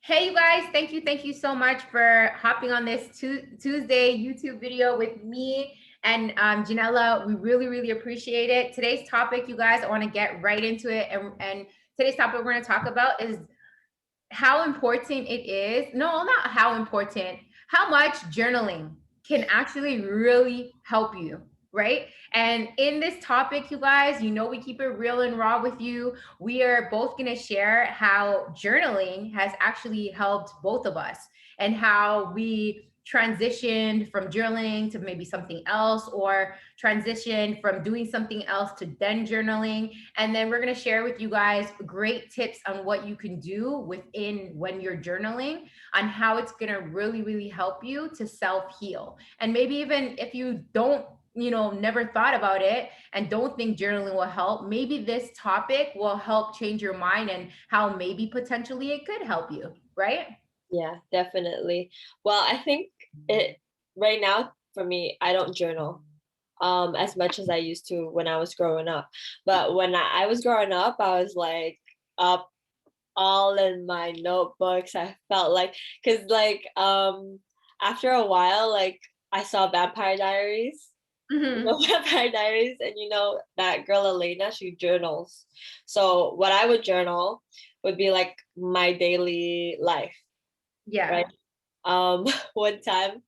Hey, you guys, thank you so much for hopping on this Tuesday YouTube video with me and Janella. We really appreciate it. Today's topic, you guys, I want to get right into it. And today's topic we're going to talk about is how important it is. No, not how important, how much journaling can actually really help you, right? And in this topic, you guys, you know, we keep it real and raw with you. We are both going to share how journaling has actually helped both of us and how we transitioned from journaling to maybe something else, or transitioned from doing something else to then journaling. And then we're going to share with you guys great tips on what you can do within when you're journaling, on how it's going to really help you to self heal. And maybe even if you don't, never thought about it and don't think journaling will help, maybe this topic will help change your mind and how maybe potentially it could help you, right? Yeah, definitely. Well, I think it right now for me, I don't journal as much as I used to when I was growing up. But when I was growing up, I was like up all in my notebooks. I felt like because after a while, like I saw Vampire Diaries. You know, Hmm. Vampire Diaries, and you know that girl Elena, she journals. So what I would journal would be like my daily life, right? Yeah. One time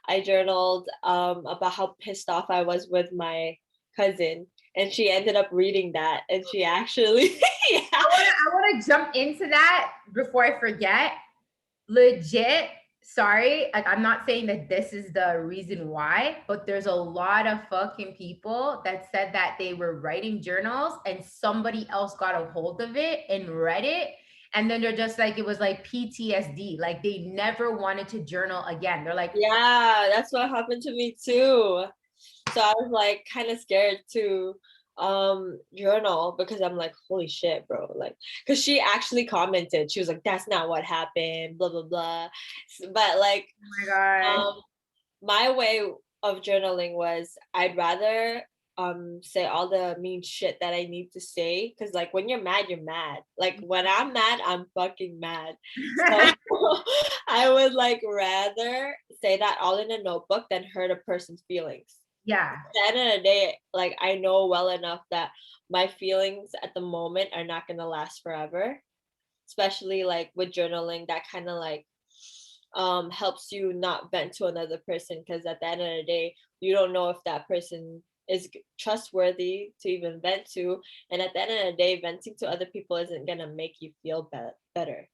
I journaled about how pissed off I was with my cousin, and she ended up reading that, and she actually, yeah, I want to jump into that before I forget. Legit, sorry, like I'm not saying that this is the reason why, but there's a lot of fucking people that said that they were writing journals and somebody else got a hold of it and read it, and then they're just like, it was like PTSD, like they never wanted to journal again. They're like, yeah, that's what happened to me too. So I was like kind of scared to journal because I'm like, holy shit, bro. Like, because she actually commented, she was like, that's not what happened, blah blah blah. But like, oh my god. um my way of journaling was I'd rather say all the mean shit that I need to say, because like when you're mad, you're mad. Like when I'm mad, I'm fucking mad. So I would like rather say that all in a notebook than hurt a person's feelings. Yeah. At the end of the day, like I know well enough that my feelings at the moment are not gonna last forever, especially like with journaling, that kind of like helps you not vent to another person, because at the end of the day you don't know if that person is trustworthy to even vent to, and at the end of the day venting to other people isn't going to make you feel better.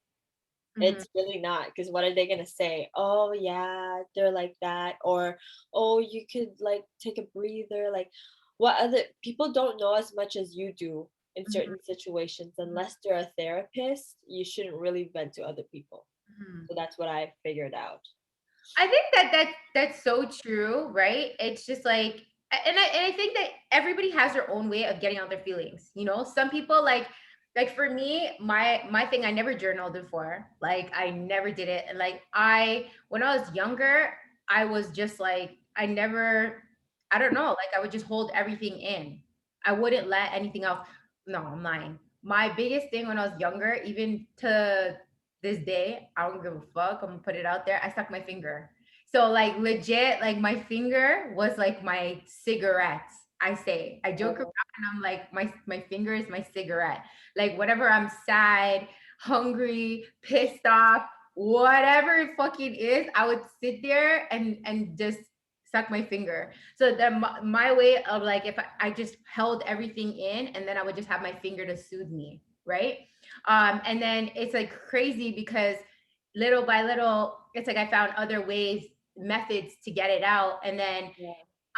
Mhm. It's really not, because what are they going to say? Oh yeah, they're like that, or oh, you could like take a breather. Like, what other people don't know as much as you do in Mhm. certain situations. Unless they're a therapist, you shouldn't really vent to other people. Mhm. So that's what I figured out. I think that's so true, right? It's just like, and I think that everybody has their own way of getting out their feelings. You know, some people like for me, my thing, I never journaled before. Like I never did it. And like I when I was younger, I was just like I don't know, like I would just hold everything in. I wouldn't let anything else. No, I'm lying. My biggest thing when I was younger, even to this day, I don't give a fuck. I'm gonna put it out there. I stuck my finger. So like legit, like my finger was like my cigarette. I say, I joke around Oh, and I'm like, my finger is my cigarette. Like whatever I'm sad, hungry, pissed off, whatever it fucking is, I would sit there and just suck my finger. So then my way of like, if I just held everything in and then I would just have my finger to soothe me, right? And then it's like crazy because little by little, it's like I found other ways, methods to get it out. And then yeah,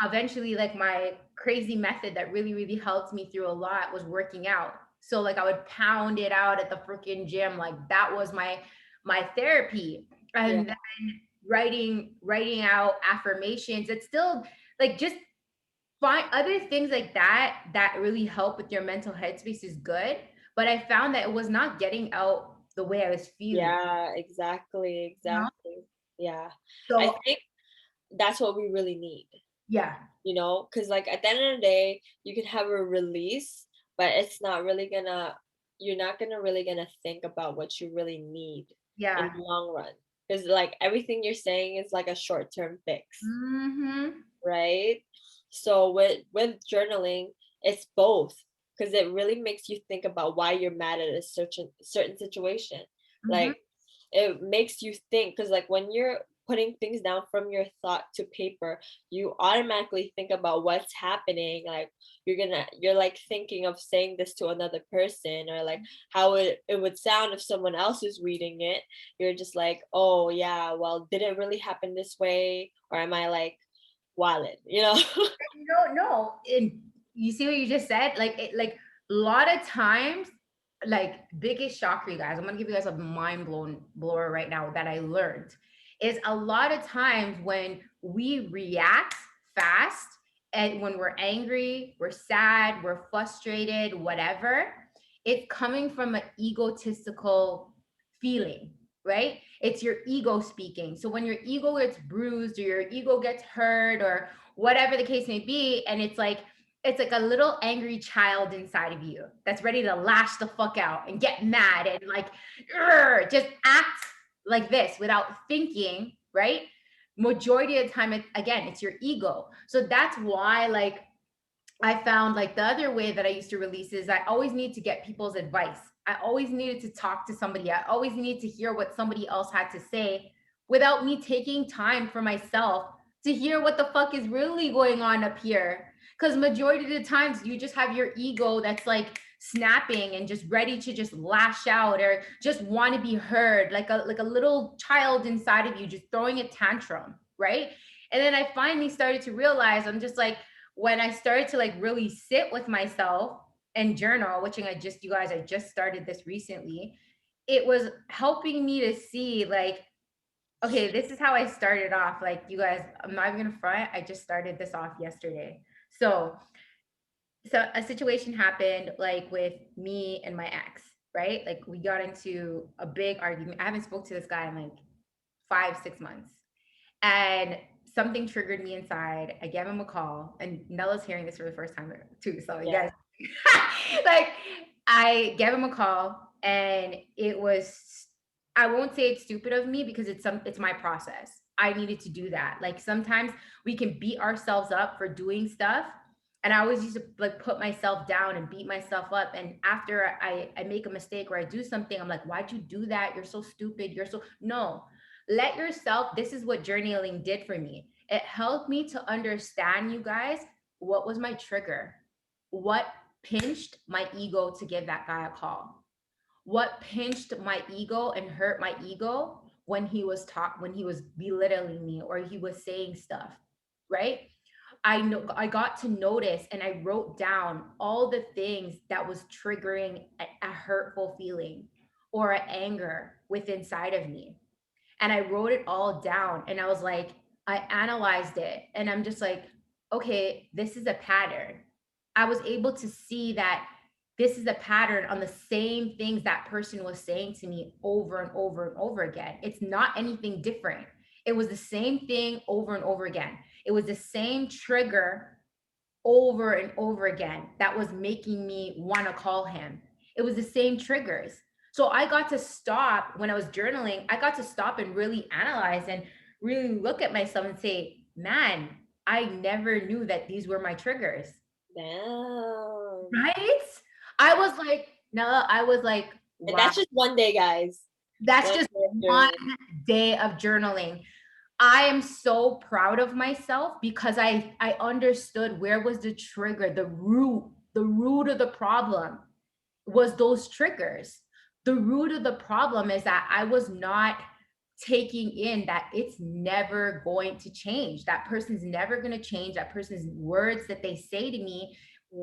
eventually, like my crazy method that really helped me through a lot was working out. So like I would pound it out at the freaking gym. Like that was my therapy. yeah, And then writing out affirmations. It's still like just find other things like that that really help with your mental headspace is good. But I found that it was not getting out the way I was feeling, yeah, exactly, you know? exactly. Yeah. I So think that's what we really need, yeah. because like at the end of the day, you can have a release, but it's not really gonna you're not gonna really gonna think about what you really need in Yeah. the long run. Because like everything you're saying is like a short-term fix, Mm-hmm. right? So with journaling, it's both because it really makes you think about why you're mad at a certain situation. Mm-hmm. Like it makes you think because like when you're putting things down from your thought to paper, you automatically think about what's happening. Like you're like thinking of saying this to another person or like how it would sound if someone else is reading it. You're just like, oh yeah, well, did it really happen this way? Or am I like wallet, you know? No, no. And you see what you just said? Like a lot of times, like biggest shock for you guys. I'm gonna give you guys a mind blown blower right now that I learned is a lot of times when we react fast and when we're angry, we're sad, we're frustrated, whatever, it's coming from an egotistical feeling, right? It's your ego speaking. So when your ego gets bruised or your ego gets hurt or whatever the case may be, and it's like a little angry child inside of you that's ready to lash the fuck out and get mad and like just act like this without thinking, right? Majority of the time, again, it's your ego. So that's why, like, I found like the other way that I used to release is I always need to get people's advice. I always needed to talk to somebody. I always needed to hear what somebody else had to say without me taking time for myself to hear what the fuck is really going on up here. Because majority of the times you just have your ego that's like snapping and just ready to just lash out or just want to be heard, like a little child inside of you just throwing a tantrum, right? And then I finally started to realize I'm just like, when I started to like really sit with myself and journal, which I just, you guys, I just started this recently, it was helping me to see like, okay, this is how I started off. Like, you guys, I'm not even gonna front. I just started this off yesterday. So, so a situation happened like with me and my ex, right? Like we got into a big argument. I haven't spoke to this guy in like 5, 6 months. And something triggered me inside. I gave him a call, and Nella's hearing this for the first time too. So you Yeah. guys, like, I gave him a call, and it was, I won't say it's stupid of me because it's my process. I needed to do that. Like sometimes we can beat ourselves up for doing stuff. And I always used to like put myself down and beat myself up. And after I make a mistake or I do something, I'm like, why'd you do that? You're so stupid. You're so, no, let yourself, this is what journaling did for me. It helped me to understand, you guys, what was my trigger, what pinched my ego to give that guy a call, what pinched my ego and hurt my ego when when he was belittling me or he was saying stuff, right? I know I got to notice and I wrote down all the things that was triggering a hurtful feeling or an anger within inside of me, and I wrote it all down, and I was like, I analyzed it, and I'm just like, okay, this is a pattern. I was able to see that this is a pattern on the same things that person was saying to me over and over and over again. It's not anything different. It was the same thing over and over again. It was the same trigger over and over again that was making me want to call him. It was the same triggers. So I got to stop when I was journaling, I got to stop and really analyze and really look at myself and say, man, I never knew that these were my triggers. Damn. Right? I was like, no, I was like, And wow, that's just one day, guys. that's One just day of one journaling. day of journaling. I am so proud of myself because I understood where was the trigger, the root of the problem was those triggers. The root of the problem is that I was not taking in that it's never going to change. That person's never going to change. That person's words that they say to me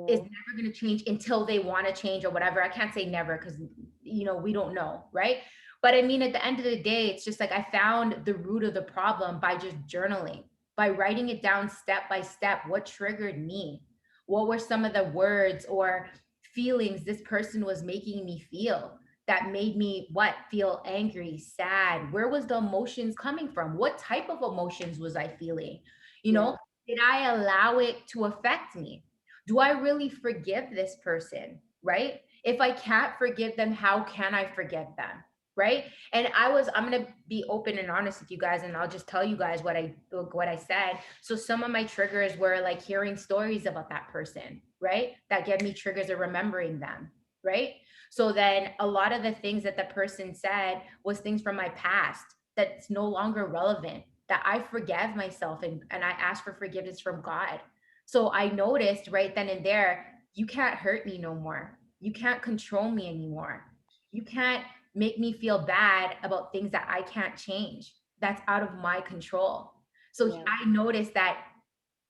is Yeah. never going to change until they want to change or whatever. I can't say never because, you know, we don't know, right? But I mean, at the end of the day, it's just like I found the root of the problem by just journaling, by writing it down step by step. What triggered me? What were some of the words or feelings this person was making me feel that made me what, feel angry, sad? Where was the emotions coming from? What type of emotions was I feeling? You Yeah. know, did I allow it to affect me? Do I really forgive this person? Right? If I can't forgive them, how can I forgive them? Right. And I'm going to be open and honest with you guys, and I'll just tell you guys what I said. So some of my triggers were like hearing stories about that person, right? That gave me triggers of remembering them, right? So then a lot of the things that the person said was things from my past that's no longer relevant, that I forgave myself, and I asked for forgiveness from God. So I noticed right then and there, you can't hurt me no more. You can't control me anymore. You can't make me feel bad about things that I can't change. That's out of my control. So Yeah. I noticed that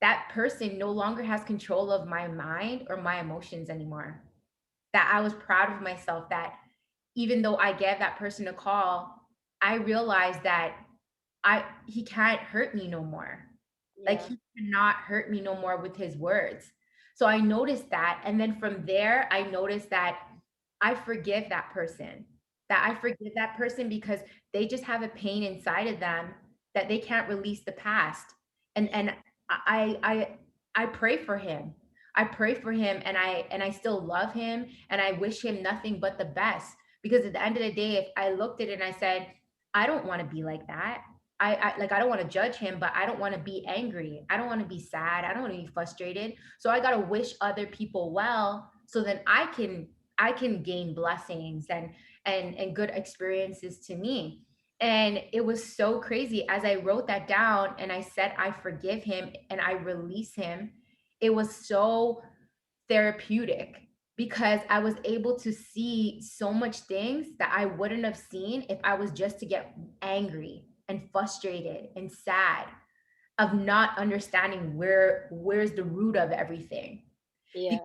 that person no longer has control of my mind or my emotions anymore. That I was proud of myself, that even though I gave that person a call, I realized that he can't hurt me no more. Like, Yeah. he cannot hurt me no more with his words. So I noticed that. And then from there, I noticed that I forgive that person. That I forgive that person because they just have a pain inside of them that they can't release the past. And I pray for him. I pray for him, and I still love him, and I wish him nothing but the best. Because at the end of the day, if I looked at it and I said, I don't want to be like that. I don't want to judge him, but I don't want to be angry. I don't want to be sad. I don't want to be frustrated. So I got to wish other people well so then I can gain blessings and good experiences to me. And it was so crazy as I wrote that down and I said I forgive him and I release him. It was so therapeutic because I was able to see so much things that I wouldn't have seen if I was just to get angry and frustrated and sad of not understanding where's the root of everything. Because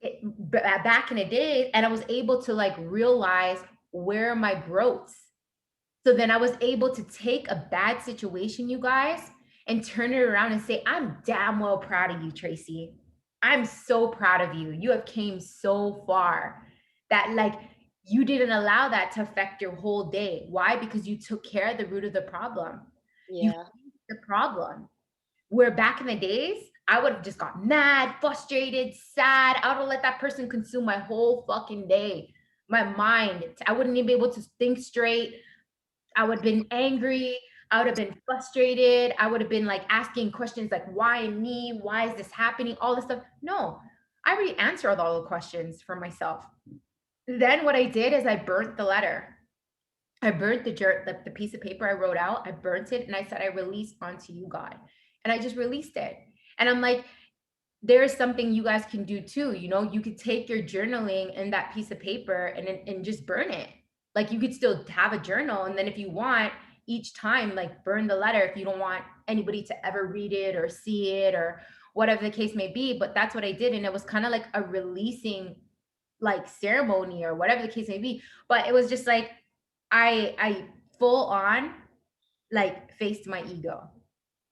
Yeah. back in the day, and I was able to like realize where are my growths. So then I was able to take a bad situation, you guys, and turn it around and say, I'm damn well proud of you, Tracy. I'm so proud of you. You have came so far that like you didn't allow that to affect your whole day. Why? Because you took care of the root of the problem. You Yeah. fixed the problem. Where back in the days, I would have just got mad, frustrated, sad. I would have let that person consume my whole fucking day, my mind. I wouldn't even be able to think straight. I would have been angry. I would have been frustrated. I would have been like asking questions like, why me? Why is this happening? All this stuff. No, I already answered all the questions for myself. Then what I did is I burnt the letter. I burnt the piece of paper I wrote out. I burnt it and I said, I release onto you, God. And I just released it. And I'm like, there is something you guys can do too. You know, you could take your journaling and that piece of paper and just burn it. Like, you could still have a journal, and then if you want, each time like burn the letter if you don't want anybody to ever read it or see it or whatever the case may be. But that's what I did, and it was kind of like a releasing like ceremony or whatever the case may be. But it was just like I full on like faced my ego,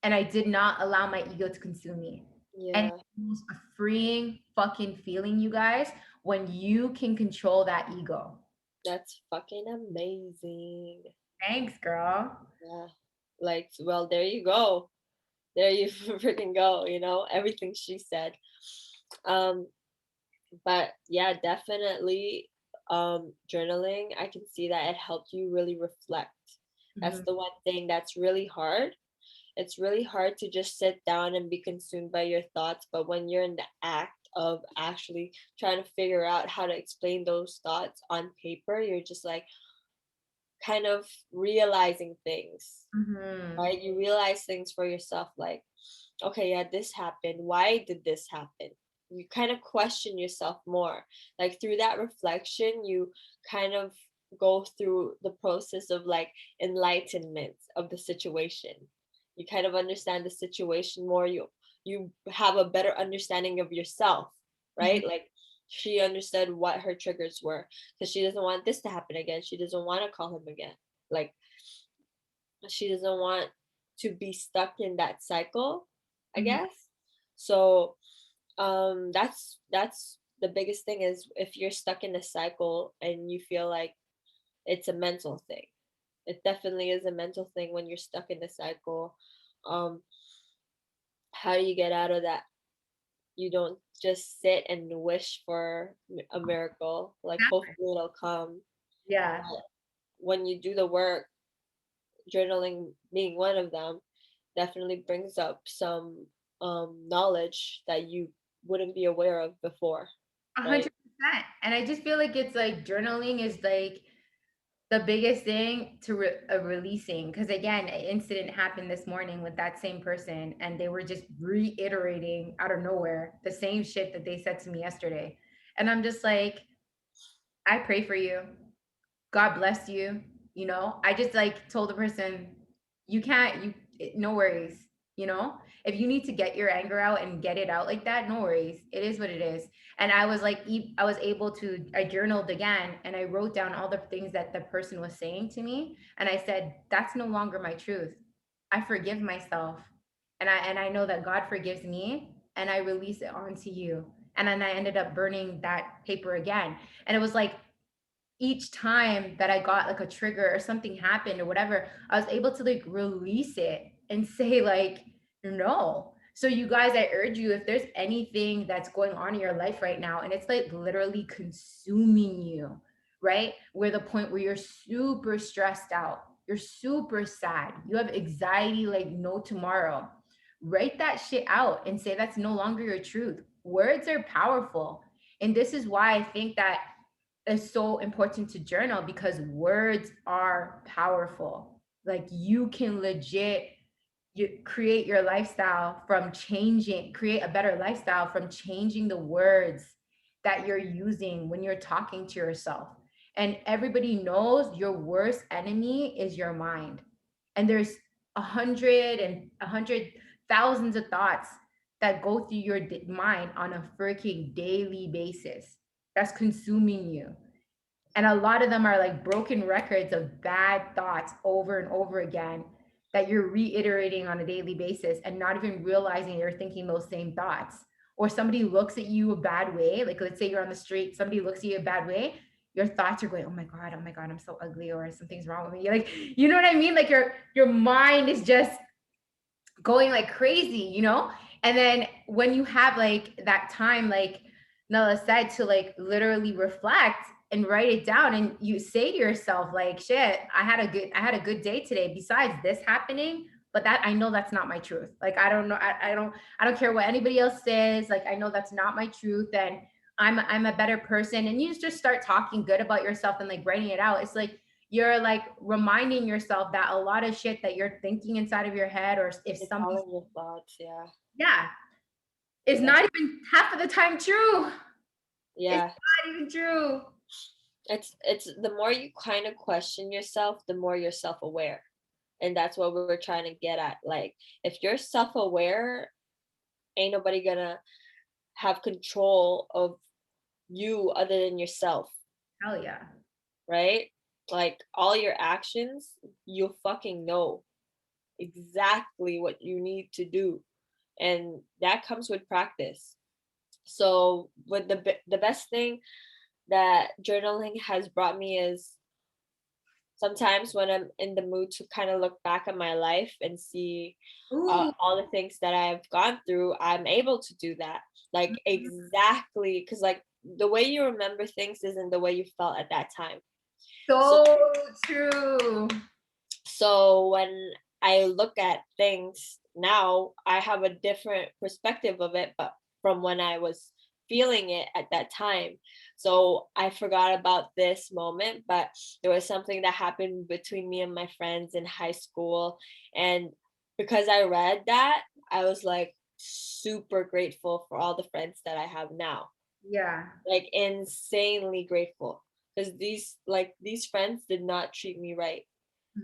and I did not allow my ego to consume me. And Yeah. it was a freeing fucking feeling, you guys, when you can control that ego. That's fucking amazing. Thanks, girl. Yeah. Like, well, there you go. There you freaking go, everything she said. Um, but yeah, definitely journaling, I can see that it helped you really reflect. That's Mhm. the one thing that's really hard. It's really hard to just sit down and be consumed by your thoughts, but when you're in the act of actually trying to figure out how to explain those thoughts on paper, you're just like kind of realizing things, Mhm. right? You realize things for yourself, like, okay, yeah, this happened. Why did this happen? You kind of question yourself more. Like, through that reflection, you kind of go through the process of like enlightenment of the situation. You kind of understand the situation more. You have a better understanding of yourself, Mhm. right? Like, she understood what her triggers were because she doesn't want this to happen again. She doesn't want to call him again. Like, she doesn't want to be stuck in that cycle, I Mhm. guess. So that's the biggest thing, is if you're stuck in a cycle and you feel like it's a mental thing. It definitely is a mental thing when you're stuck in the cycle. um how do you get out of that? You don't just sit and wish for a miracle. Like hopefully it'll come. Yeah. But when you do the work, journaling being one of them, definitely brings up some knowledge that you wouldn't be aware of before, right? 100%. And I just feel like it's like journaling is like the biggest thing to releasing, because again, an incident happened this morning with that same person, and they were just reiterating out of nowhere the same shit that they said to me yesterday. And I'm just like, I pray for you. God bless you. You know, I just like told the person, you can't, no worries. You know, if you need to get your anger out and get it out like that, no worries. It is what it is. And I was like, I was able to, I journaled again and I wrote down all the things that the person was saying to me. And I said, that's no longer my truth. I forgive myself. And I know that God forgives me, and I release it onto you. And then I ended up burning that paper again. And it was like, each time that I got like a trigger or something happened or whatever, I was able to like release it and say like, no. So you guys, I urge you, if there's anything that's going on in your life right now and it's like literally consuming you, right? Where the point where you're super stressed out, you're super sad, you have anxiety like no tomorrow, write that shit out and say that's no longer your truth. Words are powerful. And this is why I think that is so important to journal, because words are powerful. Like you can legit create your lifestyle from changing, create a better lifestyle from changing the words that you're using when you're talking to yourself. And everybody knows your worst enemy is your mind. And there's 100 of thoughts that go through your mind on a freaking daily basis that's consuming you. And a lot of them are like broken records of bad thoughts over and over again that you're reiterating on a daily basis and not even realizing you're thinking those same thoughts. Or somebody looks at you a bad way, like let's say you're on the street, somebody looks at you a bad way, your thoughts are going, oh my God, I'm so ugly, or something's wrong with me. Like, you know what I mean? Like your mind is just going like crazy, you know? And then when you have like that time, like Nella said, to like literally reflect and write it down, and you say to yourself, like, shit, I had a good day today, besides this happening, but that I know that's not my truth. Like, I don't know, I don't care what anybody else says. Like, I know that's not my truth, and I'm a better person. And you just start talking good about yourself and like writing it out. It's like you're like reminding yourself that a lot of shit that you're thinking inside of your head, or if It's something, all in your thoughts, yeah. yeah, is That's, not even half of the time true. It's yeah. not even true. It's the more you kind of question yourself, the more you're self-aware. And that's what we're trying to get at. Like, if you're self-aware, ain't nobody gonna have control of you other than yourself, Hell yeah. right? Like all your actions, you fucking know exactly what you need to do. And that comes with practice. So, with the best thing that journaling has brought me is sometimes when I'm in the mood to kind of look back at my life and see Ooh. all the things that I've gone through, I'm able to do that. Like, exactly, because like the way you remember things isn't the way you felt at that time. So, So true. so when I look at things now, I have a different perspective of it, but from when I was feeling it at that time. So I forgot about this moment, but there was something that happened between me and my friends in high school. And because I read that, I was like super grateful for all the friends that I have now. Yeah. Like insanely grateful. Because these friends did not treat me right.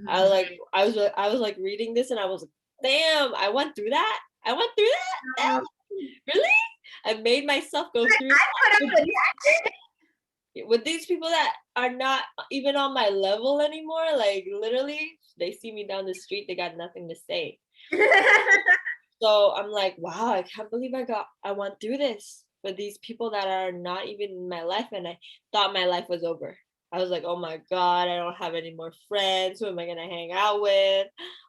I Mhm. like I was like reading this and I was like, damn, I went through that. I went through that. Um, Damn, really? I made myself go through I put up with with that. with these people that are not even on my level anymore. Like literally, they see me down the street, they got nothing to say. So I'm like, wow, I can't believe I went through this with these people that are not even in my life, and I thought my life was over. I was like, oh my God, I don't have any more friends. Who am I gonna hang out with?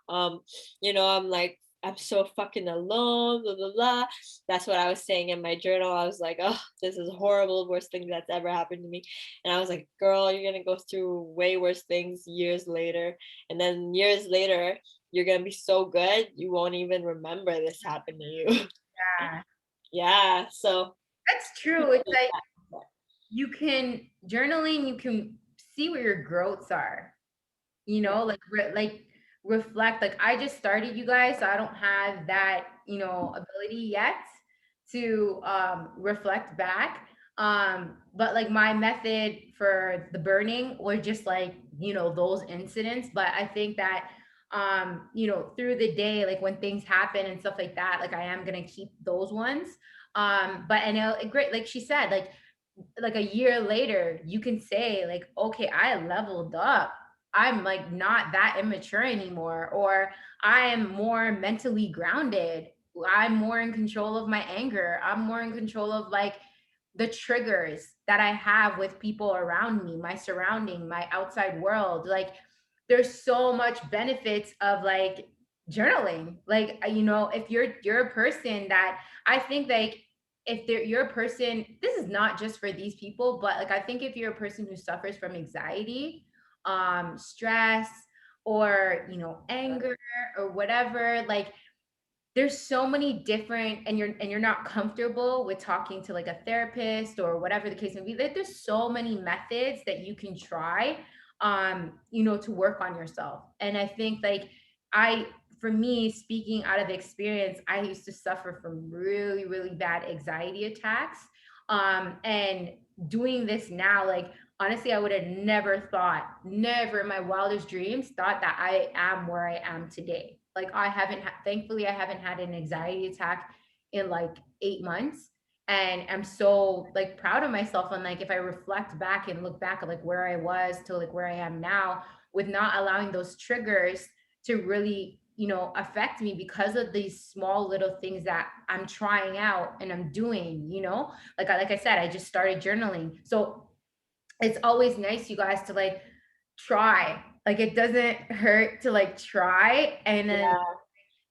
Um, I'm like I'm so fucking alone, blah, blah, blah. That's what I was saying in my journal. I was like, oh, this is horrible, worst thing that's ever happened to me. And I was like, girl, you're gonna go through way worse things years later. And then years later, you're gonna be so good, you won't even remember this happened to you. Yeah, Yeah. So that's true. It's like you can journaling, you can see where your growths are, yeah. like reflect. Like I just started, you guys, so I don't have that, ability yet to reflect back. But like my method for the burning was just like, those incidents. But I think that through the day, like when things happen and stuff like that, like I am gonna keep those ones. But and great, like she said, like a year later, you can say like, okay, I leveled up. I'm like not that immature anymore, or I am more mentally grounded. I'm more in control of my anger. I'm more in control of like the triggers that I have with people around me, my surrounding, my outside world. Like there's so much benefits of like journaling. Like if you're a person that I think like if you're a person, this is not just for these people, but like I think if you're a person who suffers from anxiety, stress, or anger or whatever, like there's so many different, and you're not comfortable with talking to like a therapist or whatever the case may be, like there's so many methods that you can try to work on yourself. And I think like I for me, speaking out of experience, I used to suffer from really really bad anxiety attacks, and doing this now, like honestly, I would have never thought, never in my wildest dreams thought that I am where I am today. Like I haven't thankfully I haven't had an anxiety attack in like 8 months. And I'm so like proud of myself. And like if I reflect back and look back at like where I was to like where I am now, with not allowing those triggers to really affect me because of these small little things that I'm trying out and I'm doing, like I said, I just started journaling. So it's always nice, you guys, to like try. Like it doesn't hurt to like try. And then Yeah.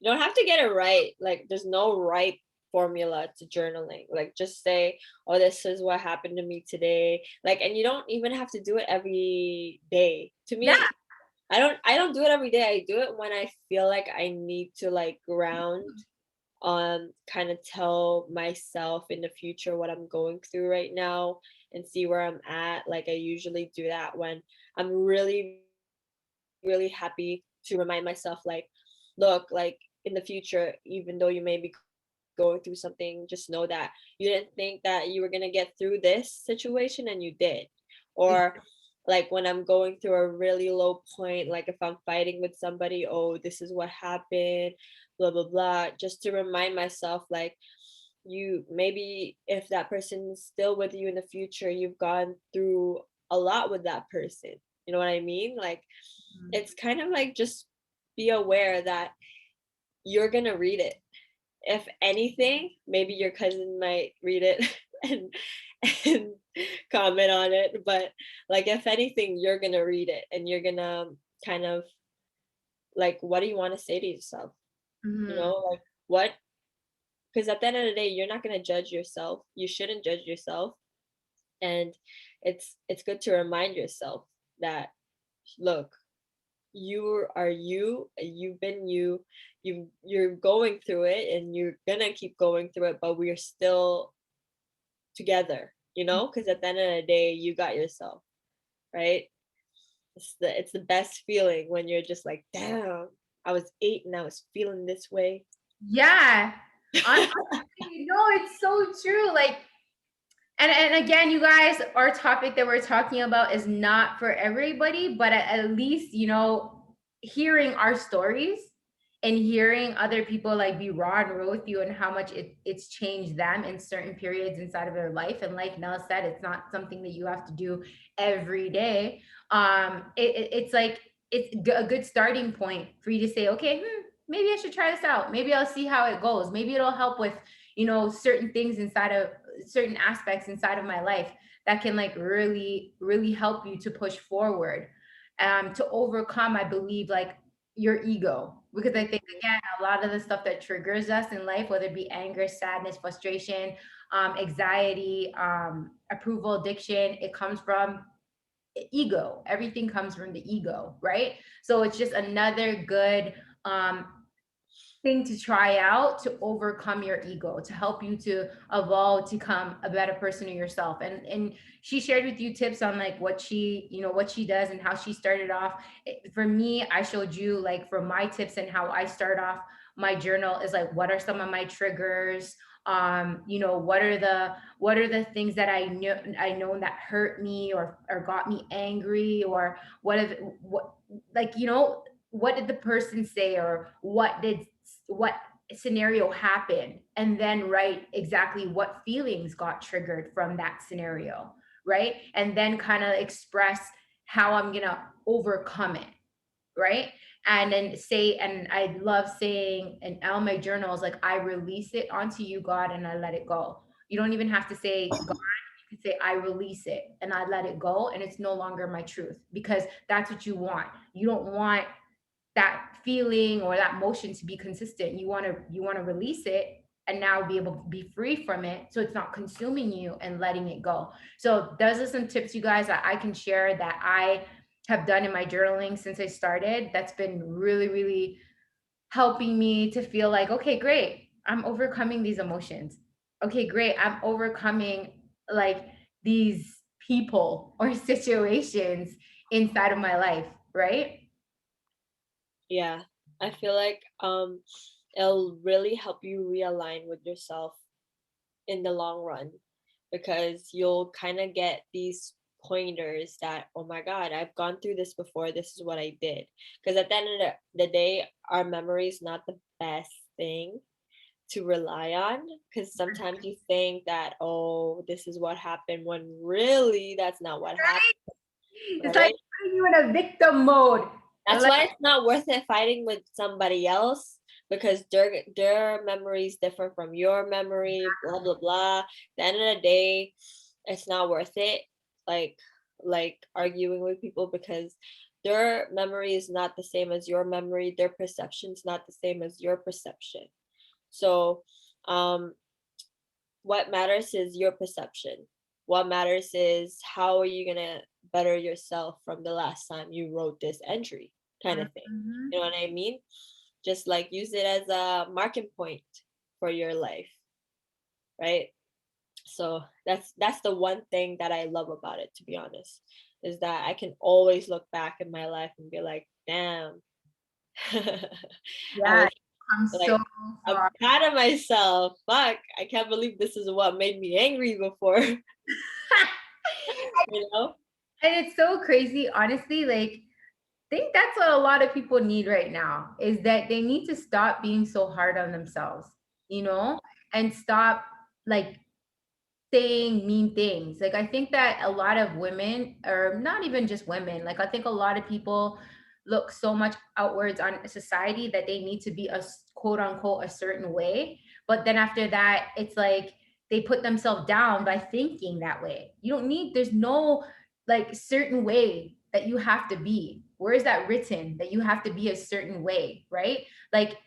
You don't have to get it right. Like there's no right formula to journaling. Like just say, "Oh, this is what happened to me today." Like and you don't even have to do it every day. To yeah. me, I don't do it every day. I do it when I feel like I need to like ground, kind of tell myself in the future what I'm going through right now and see where I'm at. Like I usually do that when I'm really really happy to remind myself like, look, like in the future, even though you may be going through something, just know that you didn't think that you were going to get through this situation and you did. Or like when I'm going through a really low point, like if I'm fighting with somebody, oh, this is what happened, blah blah blah, just to remind myself like, you maybe if that person's still with you in the future, you've gone through a lot with that person. You know what I mean? Like it's kind of like just be aware that you're gonna read it. If anything, maybe your cousin might read it and and comment on it, but like if anything, you're gonna read it and you're gonna kind of like, what do you want to say to yourself? You Mhm. know, like what? Because at the end of the day, you're not gonna judge yourself. You shouldn't judge yourself, and it's good to remind yourself that look, you are you, you've been you, you're going through it and you're gonna keep going through it, but we're still together, because at the end of the day you got yourself, right? It's the best feeling when you're just like, damn, I was 8 and I was feeling this way. Yeah. Honestly, it's so true. Like, and again, you guys, our topic that we're talking about is not for everybody, but at least, hearing our stories and hearing other people like be raw and real with you and how much it's changed them in certain periods inside of their life. And like Nell said, it's not something that you have to do every day. It's like a good starting point for you to say, okay, maybe I should try this out. Maybe I'll see how it goes. Maybe it'll help with certain things inside of certain aspects inside of my life that can like really really help you to push forward, to overcome, I believe, like your ego, because I think again a lot of the stuff that triggers us in life, whether it be anger, sadness, frustration, anxiety, approval addiction, it comes from ego. Everything comes from the ego, right? So it's just another good thing to try out to overcome your ego, to help you to evolve, to become a better person of yourself. And she shared with you tips on like what she, you know, what she does and how she started off. For me, I showed you like for my tips and how I start off my journal is like what are some of my triggers, you know, what are the things that I know that hurt me or got me angry, or what, like, you know, what did the person say, or what scenario happened, and then write exactly what feelings got triggered from that scenario, right? And then kind of express how I'm gonna overcome it, right? And then say, and I love saying in all my journals, like I release it onto you, God, and I let it go. You don't even have to say God, you can say I release it and I let it go, and it's no longer my truth, because that's what you want. You don't want that feeling or that motion to be consistent. You want to release it and now be able to be free from it, so it's not consuming you, and letting it go. So those are some tips, you guys, that I can share that I have done in my journaling since I started. That's been really, really helping me to feel like, okay, great, I'm overcoming these emotions. Okay, great, I'm overcoming like these people or situations inside of my life, right? Yeah. I feel like it'll really help you realign with yourself in the long run, because you'll kind of get these pointers that, oh my god, I've gone through this before, this is what I did. Because at the end of the day, our memory is not the best thing to rely on, because sometimes you think that, oh, this is what happened, when really that's not what happened, It's like right? putting you in a victim mode. That's Like, why it's not worth it fighting with somebody else, because their memory is different from your memory, blah blah blah. At the end of the day, it's not worth it. Like arguing with people, because their memory is not the same as your memory, their perception is not the same as your perception. So um what matters is your perception. What matters is how are you gonna better yourself from the last time you wrote this entry, kind of thing. mhm. You know what I mean? Just like use it as a marking point for your life, right? So that's the one thing that I love about it, to be honest, is that I can always look back in my life and be like, damn, I Yeah, was I'm so like, I'm far. proud of myself. Fuck, I can't believe this is what made me angry before. You know? And it's so crazy, honestly. Like, think that's what a lot of people need right now, is that they need to stop being so hard on themselves, you know, and stop like saying mean things. Like, I think that a lot of women, or not even just women, like I think a lot of people look so much outwards on society that they need to be a quote unquote a certain way. But then after that, it's like they put themselves down by thinking that way. You don't need, there's no like certain way that you have to be. Where is that written that you have to be a certain way, right? Like,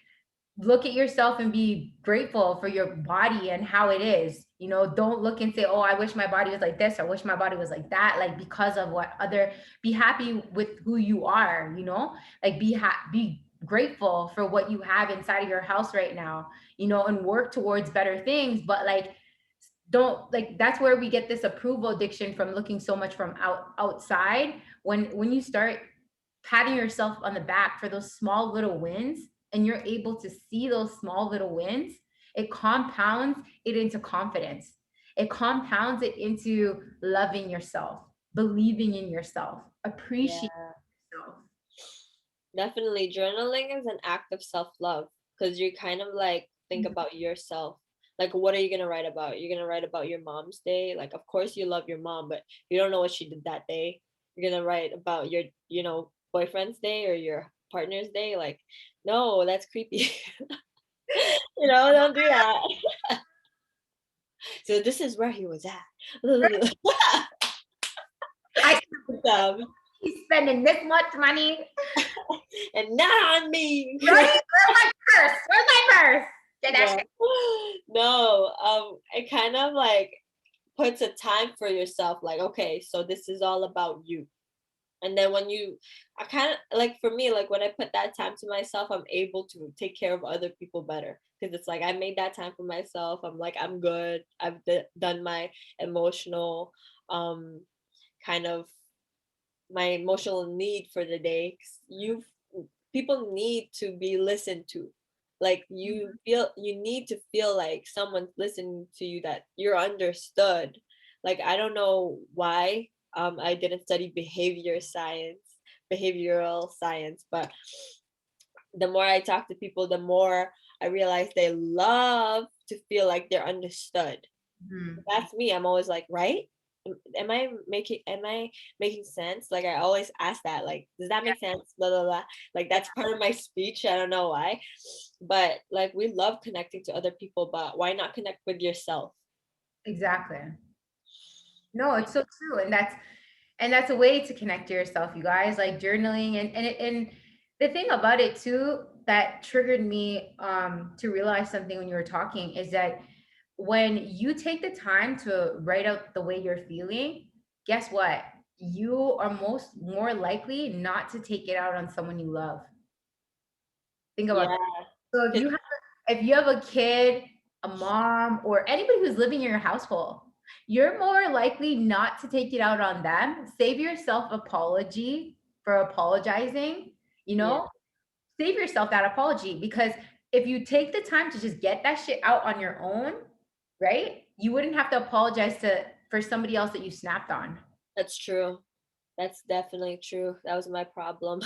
look at yourself and be grateful for your body and how it is. You know, don't look and say, oh, I wish my body was like this, or I wish my body was like that, like because of what other, be happy with who you are, you know, like be grateful for what you have inside of your house right now, you know, and work towards better things. But like, don't, like, that's where we get this approval addiction from looking so much from outside. When you start patting yourself on the back for those small little wins, and you're able to see those small little wins, it compounds it into confidence. It compounds it into loving yourself, believing in yourself, appreciating Yeah. yourself. Definitely, journaling is an act of self-love, because you kind of like think about yourself. Like, what are you gonna write about? You're gonna write about your mom's day. Like, of course you love your mom, but you don't know what she did that day. You're gonna write about your, boyfriend's day or your partner's day. Like, no, that's creepy. Don't do that. So this is where he was at. I um, He's spending this much money. And not on me. Right? Where's my purse? Where's my purse? Get that Yeah. shit. No, it kind of like puts a time for yourself, like, okay, so this is all about you. And then when you, I kind of like, for me, like when I put that time to myself, I'm able to take care of other people better, because it's like I made that time for myself. I'm like, I'm good. I've done my emotional, um kind of my emotional need for the day. 'Cause you, people need to be listened to. Like you feel, you need to feel like someone's listening to you, that you're understood. Like I don't know why I didn't study behavioral science, but the more I talk to people, the more I realize they love to feel like they're understood. Mhm. That's me. I'm always like, right? Am I making sense? Like I always ask that, like, does that make sense? Blah blah blah. Like that's part of my speech. I don't know why. But like we love connecting to other people, but why not connect with yourself? Exactly. No, it's so true. And that's a way to connect to yourself, you guys, like journaling. And the thing about it too that triggered me to realize something when you were talking is that when you take the time to write out the way you're feeling, guess what? You are more likely not to take it out on someone you love. Think about Yeah. that. So if you have a kid, a mom, or anybody who's living in your household, you're more likely not to take it out on them. Save yourself apology for apologizing, you Yeah, know? Save yourself that apology, because if you take the time to just get that shit out on your own, right? You wouldn't have to apologize to for somebody else that you snapped on. that's true. That's definitely true. That was my problem.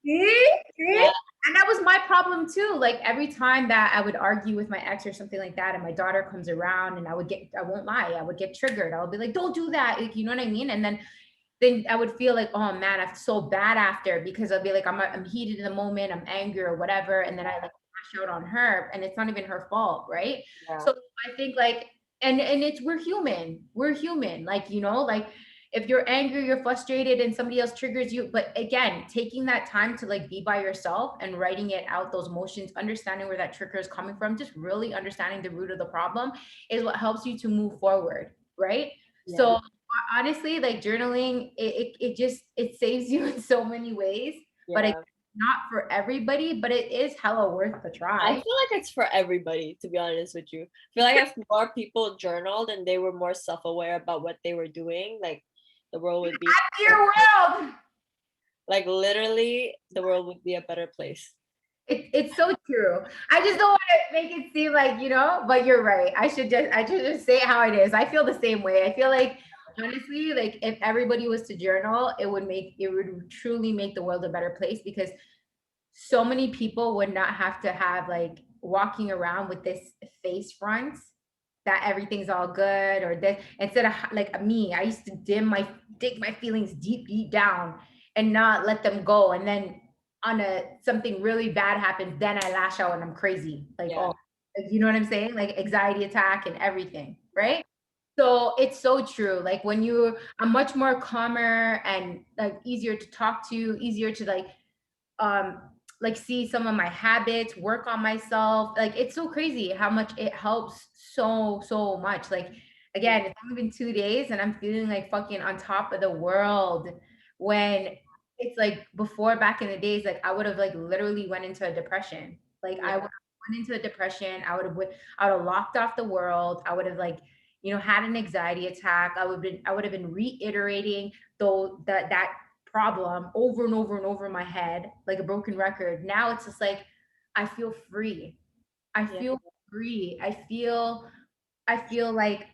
See? See? Yeah, And that was my problem too. Like every time that I would argue with my ex or something like that, and my daughter comes around and I won't lie, I would get triggered. I would be like, don't do that. Like, you know what I mean? And then I would feel like, oh man, I feel so bad after, because I'll be like, I'm heated in the moment, I'm angry or whatever. And then I like lash out on her and it's not even her fault. Right. yeah, So I think like, and it's, we're human. Like, like if you're angry, you're frustrated and somebody else triggers you. But again, taking that time to like be by yourself and writing it out, those emotions, understanding where that trigger is coming from, just really understanding the root of the problem is what helps you to move forward. Right. yeah. So honestly, like journaling, it just it saves you in so many ways, but it's Yeah. not for everybody, but it is hella worth the I feel try. like it's for everybody, to be honest with you. I feel like if more people journaled and they were more self-aware about what they were doing, like the world would be Your world. like literally the world would be a better place. It's so true. I just don't want to make it seem like, but you're right. I should just say it how it is. I feel the same way. I feel like honestly, like if everybody was to journal, it would truly make the world a better place, because so many people would not have to have like walking around with this face front that everything's all good, or this, instead of like me, I used to dig my feelings deep down and not let them go, and then on a something really bad happens, then I lash out and I'm crazy, like, Yeah, oh, like, you know what I'm saying, like anxiety attack and everything, yeah, right? So it's so true. Like when you are much more calmer and like easier to talk to, easier to um like see some of my habits, work on myself. Like it's so crazy how much it helps, so much. Like yeah, again, it's only been 2 days and I'm feeling like fucking on top of the world, when it's like before, back in the days, like I would have like literally went into a depression. Like I would yeah, have went into a depression. I would have locked off the world. I would have like, had an anxiety attack. I would have been reiterating though that problem over and over and over in my head like a broken record. Now it's just like I feel free. I yeah, feel free. I feel like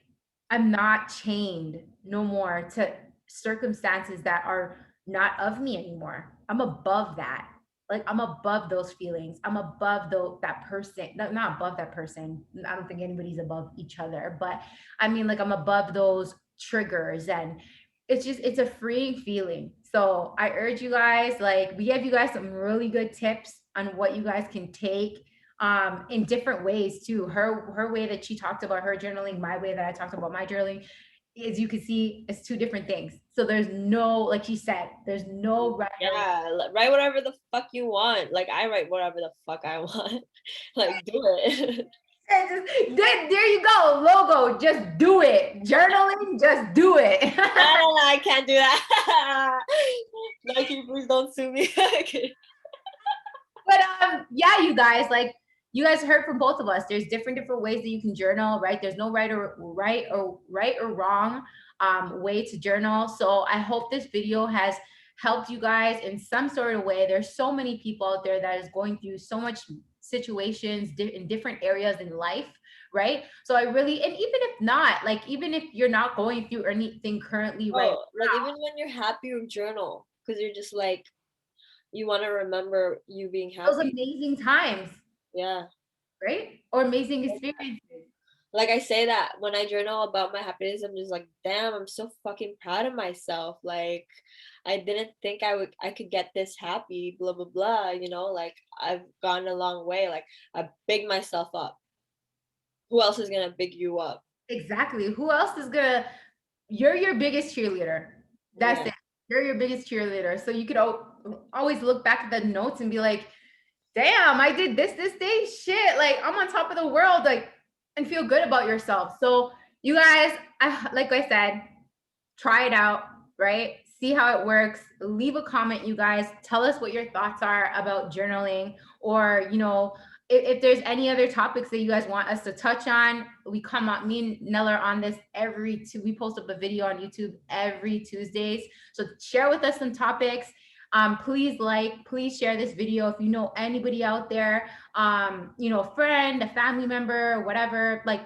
I'm not chained no more to circumstances that are not of me anymore. I'm above that. Like I'm above those feelings. I'm above that person. Not above that person. I don't think anybody's above each other, but I mean like I'm above those triggers, and it's a freeing feeling. So I urge you guys, like we gave you guys some really good tips on what you guys can take in different ways too. Her way that she talked about her journaling, my way that I talked about my journaling, as you can see, it's two different things. So there's no, like she said, there's no right or wrong. Yeah, write whatever the fuck you want. Like I write whatever the fuck I want. Like do it. There you go, logo. Just do it. Journaling, just do it. No, I can't do that. Nike, please don't sue me. Okay. But yeah, you guys, like you guys heard from both of us. There's different ways that you can journal, right? There's no right or wrong way to journal. So I hope this video has helped you guys in some sort of way. There's so many people out there that is going through so much situations in different areas in life, right? So I really, and even if not, like even if you're not going through anything currently right Like now, even when you're happy, you journal because you're just like you want to remember you being those happy. amazing times, Yeah. right? Or amazing experiences. Like I say that when I journal about my happiness, I'm just like, damn, I'm so fucking proud of myself. Like I didn't think I could get this happy, blah blah blah, you know, like I've gone a long way. Like I big myself up. Who else is gonna big you up? Exactly. Who else is gonna, you're your biggest cheerleader. That's Yeah. it. You're your biggest cheerleader. So you could always look back at the notes and be like, damn, I did this day. Shit. Like I'm on top of the world. Like, and feel good about yourself. So you guys, like I said, try it out, right? See how it works. Leave a comment, you guys. Tell us what your thoughts are about journaling, or, you know, if there's any other topics that you guys want us to touch on. We come on, me and Nella are on this we post up a video on YouTube every Tuesdays. So share with us some topics. Please share this video if you know anybody out there, you know, a friend, a family member, whatever, like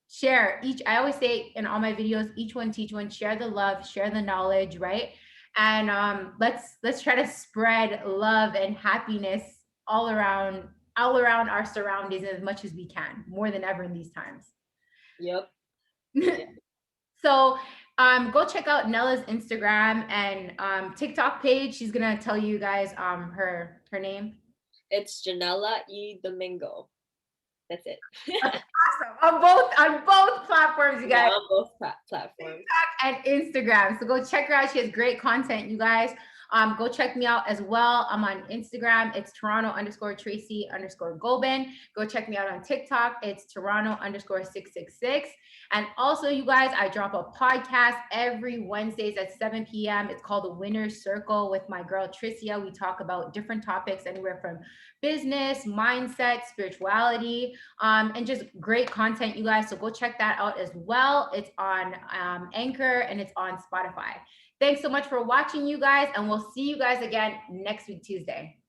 share each. I always say in all my videos, each one teach one. Share the love, share the knowledge, right? And let's try to spread love and happiness all around our surroundings as much as we can, more than ever in these times. Yep. Yeah. So go check out Nella's Instagram and TikTok page. She's gonna tell you guys her name. It's Janella E Domingo. That's it. Awesome. On both platforms, you Yeah, guys. on both platforms. And Instagram. So go check her out. She has great content, you guys. Go check me out as well. I'm on Instagram. It's Toronto_Tracy_Gobin. Go check me out on TikTok. It's Toronto_666. And also, you guys, I drop a podcast every Wednesdays at 7 p.m. It's called The Winner's Circle with my girl Tricia. We talk about different topics, anywhere from business, mindset, spirituality, and just great content, you guys. So go check that out as well. It's on Anchor and it's on Spotify. Thanks so much for watching, you guys, and we'll see you guys again next week, Tuesday.